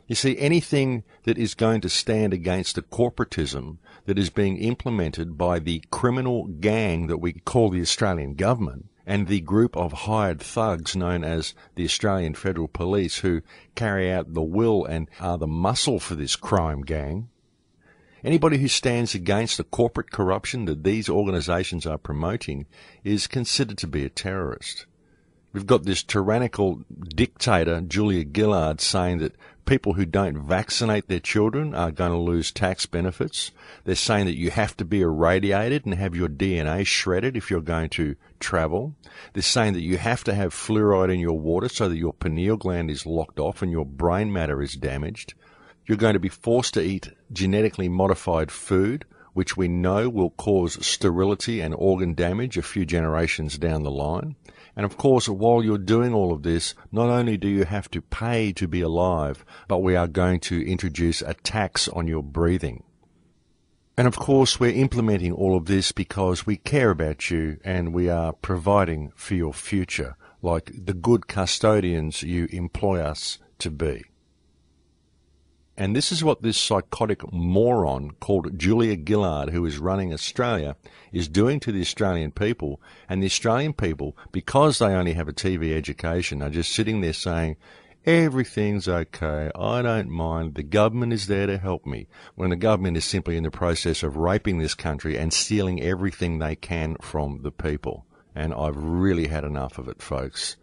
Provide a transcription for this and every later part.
You see, anything that is going to stand against the corporatism that is being implemented by the criminal gang that we call the Australian government and the group of hired thugs known as the Australian Federal Police who carry out the will and are the muscle for this crime gang, anybody who stands against the corporate corruption that these organisations are promoting is considered to be a terrorist. We've got this tyrannical dictator, Julia Gillard, saying that people who don't vaccinate their children are going to lose tax benefits. They're saying that you have to be irradiated and have your DNA shredded if you're going to travel. They're saying that you have to have fluoride in your water so that your pineal gland is locked off and your brain matter is damaged. You're going to be forced to eat genetically modified food, which we know will cause sterility and organ damage a few generations down the line. And of course, while you're doing all of this, not only do you have to pay to be alive, but we are going to introduce a tax on your breathing. And of course, we're implementing all of this because we care about you and we are providing for your future, like the good custodians you employ us to be. And this is what this psychotic moron called Julia Gillard, who is running Australia, is doing to the Australian people. And the Australian people, because they only have a TV education, are just sitting there saying, everything's okay, I don't mind, the government is there to help me, when the government is simply in the process of raping this country and stealing everything they can from the people. And I've really had enough of it, folks.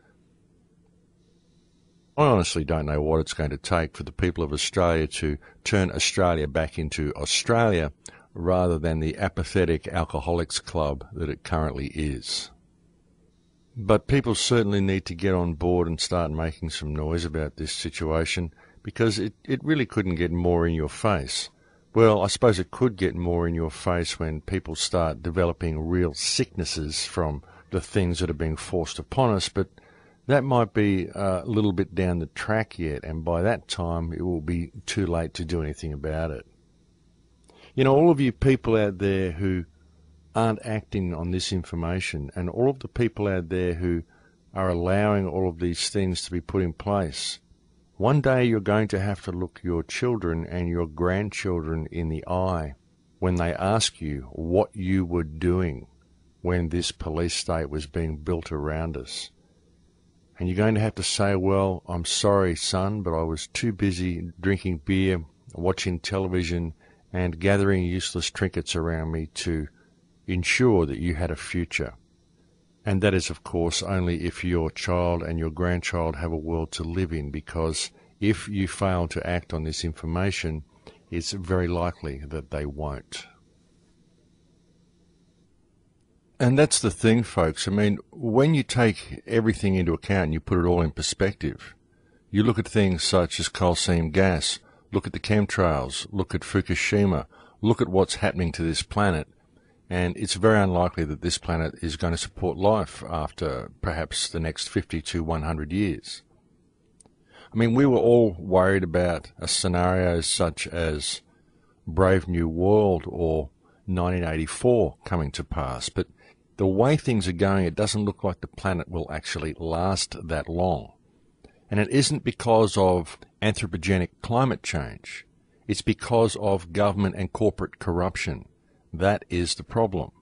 I honestly don't know what it's going to take for the people of Australia to turn Australia back into Australia rather than the apathetic alcoholics club that it currently is. But people certainly need to get on board and start making some noise about this situation because it really couldn't get more in your face. Well, I suppose it could get more in your face when people start developing real sicknesses from the things that are being forced upon us, but that might be a little bit down the track yet, and by that time it will be too late to do anything about it. You know, all of you people out there who aren't acting on this information, and all of the people out there who are allowing all of these things to be put in place, one day you're going to have to look your children and your grandchildren in the eye when they ask you what you were doing when this police state was being built around us. And you're going to have to say, well, I'm sorry, son, but I was too busy drinking beer, watching television, and gathering useless trinkets around me to ensure that you had a future. And that is, of course, only if your child and your grandchild have a world to live in, because if you fail to act on this information, it's very likely that they won't. And that's the thing, folks. I mean, when you take everything into account and you put it all in perspective, you look at things such as coal seam gas, look at the chemtrails, look at Fukushima, look at what's happening to this planet, and it's very unlikely that this planet is going to support life after perhaps the next 50 to 100 years. I mean, we were all worried about a scenario such as Brave New World or 1984 coming to pass, but the way things are going, it doesn't look like the planet will actually last that long. And it isn't because of anthropogenic climate change. It's because of government and corporate corruption. That is the problem.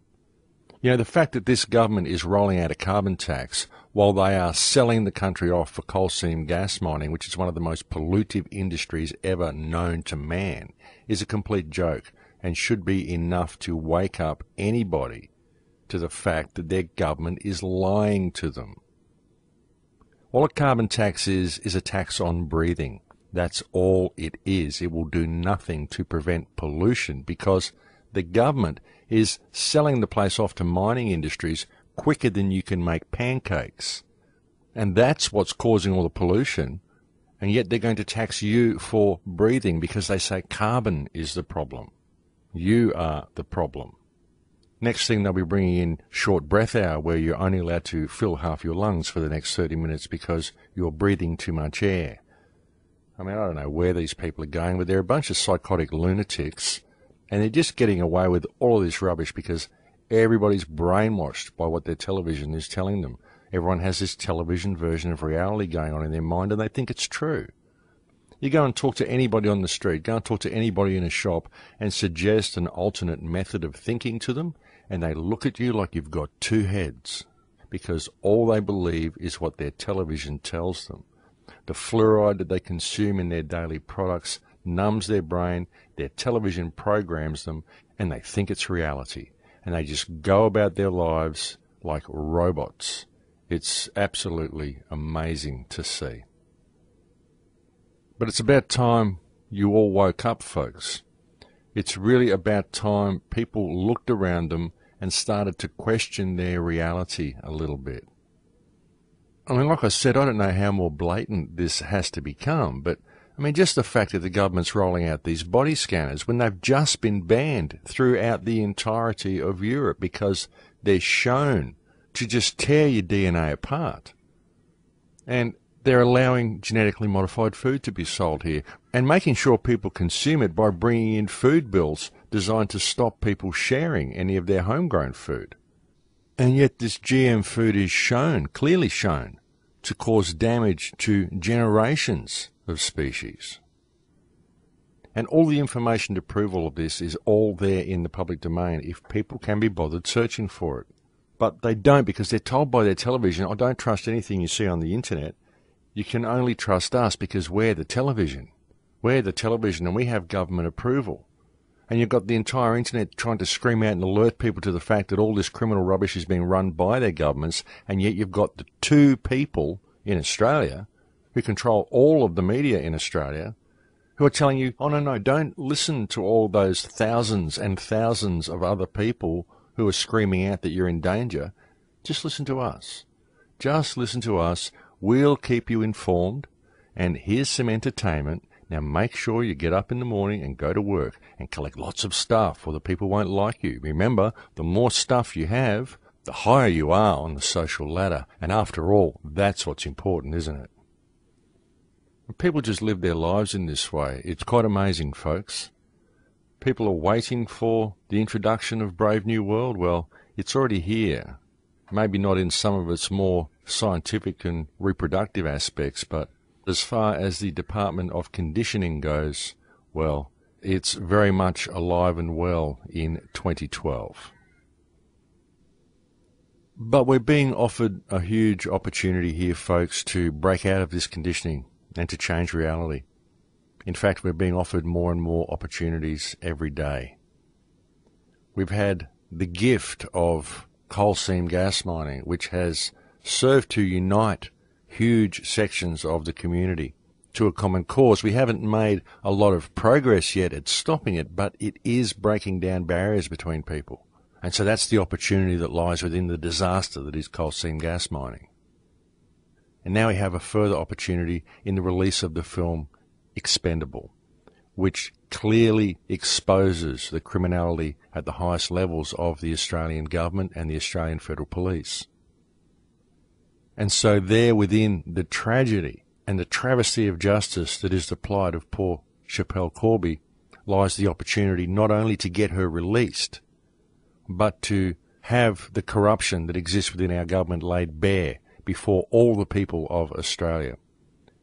You know, the fact that this government is rolling out a carbon tax while they are selling the country off for coal seam gas mining, which is one of the most pollutive industries ever known to man, is a complete joke and should be enough to wake up anybody to the fact that their government is lying to them. All a carbon tax is a tax on breathing. That's all it is. It will do nothing to prevent pollution because the government is selling the place off to mining industries quicker than you can make pancakes. And that's what's causing all the pollution. And yet they're going to tax you for breathing because they say carbon is the problem. You are the problem. Next thing, they'll be bringing in short breath hour where you're only allowed to fill half your lungs for the next 30 minutes because you're breathing too much air. I mean, I don't know where these people are going, but they're a bunch of psychotic lunatics, and they're just getting away with all of this rubbish because everybody's brainwashed by what their television is telling them. Everyone has this television version of reality going on in their mind, and they think it's true. You go and talk to anybody on the street, go and talk to anybody in a shop and suggest an alternate method of thinking to them, and they look at you like you've got two heads, because all they believe is what their television tells them. The fluoride that they consume in their daily products numbs their brain, their television programs them, and they think it's reality. And they just go about their lives like robots. It's absolutely amazing to see. But it's about time you all woke up, folks. It's really about time people looked around them and started to question their reality a little bit. I mean, like I said, I don't know how more blatant this has to become, but I mean, just the fact that the government's rolling out these body scanners when they've just been banned throughout the entirety of Europe because they're shown to just tear your DNA apart. And they're allowing genetically modified food to be sold here and making sure people consume it by bringing in food bills designed to stop people sharing any of their homegrown food. And yet this GM food is shown, clearly shown, to cause damage to generations of species. And all the information to prove all of this is all there in the public domain if people can be bothered searching for it. But they don't, because they're told by their television, "I don't trust anything you see on the internet. You can only trust us because we're the television. We're the television and we have government approval." And you've got the entire internet trying to scream out and alert people to the fact that all this criminal rubbish is being run by their governments, and yet you've got the two people in Australia who control all of the media in Australia who are telling you, "Oh, no, don't listen to all those thousands and thousands of other people who are screaming out that you're in danger. Just listen to us. Just listen to us. We'll keep you informed, and here's some entertainment. Now make sure you get up in the morning and go to work and collect lots of stuff, or the people won't like you. Remember, the more stuff you have, the higher you are on the social ladder. And after all, that's what's important, isn't it?" People just live their lives in this way. It's quite amazing, folks. People are waiting for the introduction of Brave New World. Well, it's already here. Maybe not in some of its more scientific and reproductive aspects, but as far as the Department of Conditioning goes, well, it's very much alive and well in 2012. But we're being offered a huge opportunity here, folks, to break out of this conditioning and to change reality. In fact, we're being offered more and more opportunities every day. We've had the gift of coal seam gas mining, which has served to unite huge sections of the community to a common cause. We haven't made a lot of progress yet at stopping it, but it is breaking down barriers between people. And so that's the opportunity that lies within the disaster that is coal seam gas mining. And now we have a further opportunity in the release of the film Expendable, which clearly exposes the criminality at the highest levels of the Australian government and the Australian Federal Police. And so there within the tragedy and the travesty of justice that is the plight of poor Schapelle Corby lies the opportunity not only to get her released, but to have the corruption that exists within our government laid bare before all the people of Australia.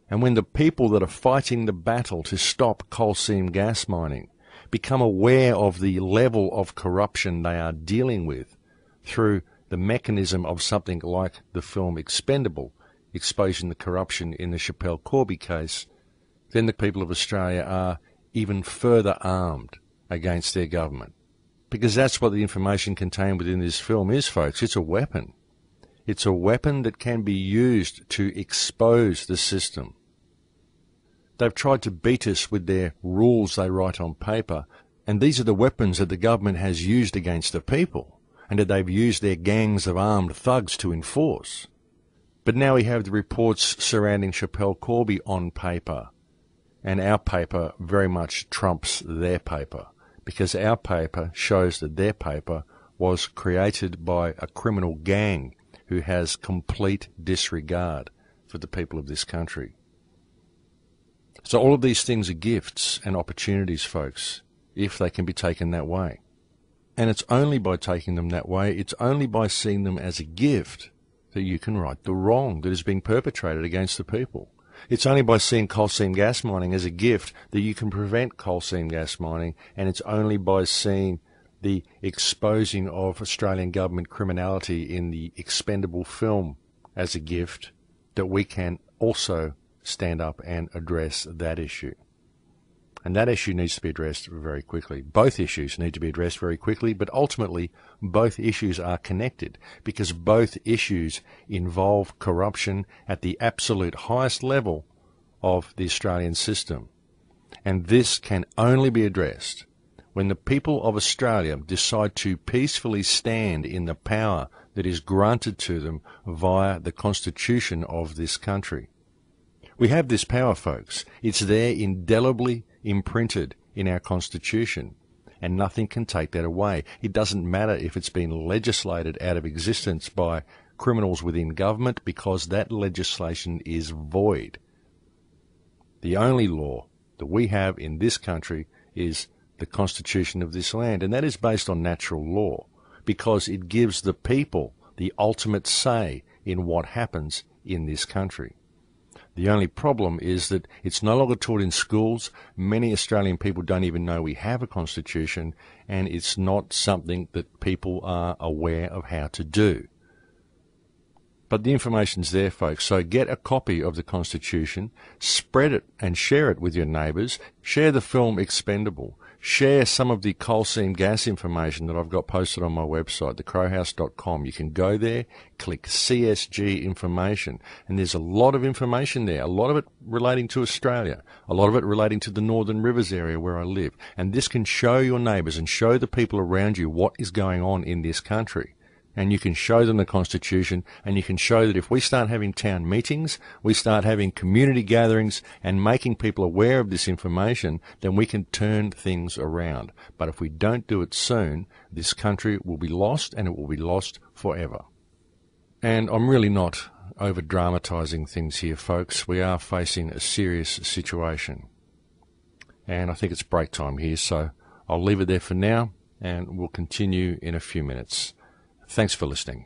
And when the people that are fighting the battle to stop coal seam gas mining become aware of the level of corruption they are dealing with through the mechanism of something like the film Expendable, exposing the corruption in the Schapelle Corby case, then the people of Australia are even further armed against their government. Because that's what the information contained within this film is, folks. It's a weapon. It's a weapon that can be used to expose the system. They've tried to beat us with their rules they write on paper, and these are the weapons that the government has used against the people, and that they've used their gangs of armed thugs to enforce. But now we have the reports surrounding Schapelle Corby on paper, and our paper very much trumps their paper, because our paper shows that their paper was created by a criminal gang who has complete disregard for the people of this country. So all of these things are gifts and opportunities, folks, if they can be taken that way. And it's only by taking them that way, it's only by seeing them as a gift that you can right the wrong that is being perpetrated against the people. It's only by seeing coal seam gas mining as a gift that you can prevent coal seam gas mining, and it's only by seeing the exposing of Australian government criminality in the expendable film as a gift that we can also stand up and address that issue. And that issue needs to be addressed very quickly. Both issues need to be addressed very quickly, but ultimately both issues are connected because both issues involve corruption at the absolute highest level of the Australian system. And this can only be addressed when the people of Australia decide to peacefully stand in the power that is granted to them via the Constitution of this country. We have this power, folks. It's there indelibly imprinted in our Constitution, and nothing can take that away. It doesn't matter if it's been legislated out of existence by criminals within government, because that legislation is void. The only law that we have in this country is the Constitution of this land, and that is based on natural law, because it gives the people the ultimate say in what happens in this country. The only problem is that it's no longer taught in schools. Many Australian people don't even know we have a constitution, and it's not something that people are aware of how to do. But the information's there, folks, so get a copy of the Constitution, spread it and share it with your neighbours, share the film Expendable, share some of the coal seam gas information that I've got posted on my website, thecrowhouse.com. You can go there, click CSG information, and there's a lot of information there, a lot of it relating to Australia, a lot of it relating to the Northern Rivers area where I live. And this can show your neighbours and show the people around you what is going on in this country. And you can show them the Constitution, and you can show that if we start having town meetings, we start having community gatherings and making people aware of this information, then we can turn things around. But if we don't do it soon, this country will be lost, and it will be lost forever. And I'm really not over-dramatising things here, folks. We are facing a serious situation. And I think it's break time here, so I'll leave it there for now, and we'll continue in a few minutes. Thanks for listening.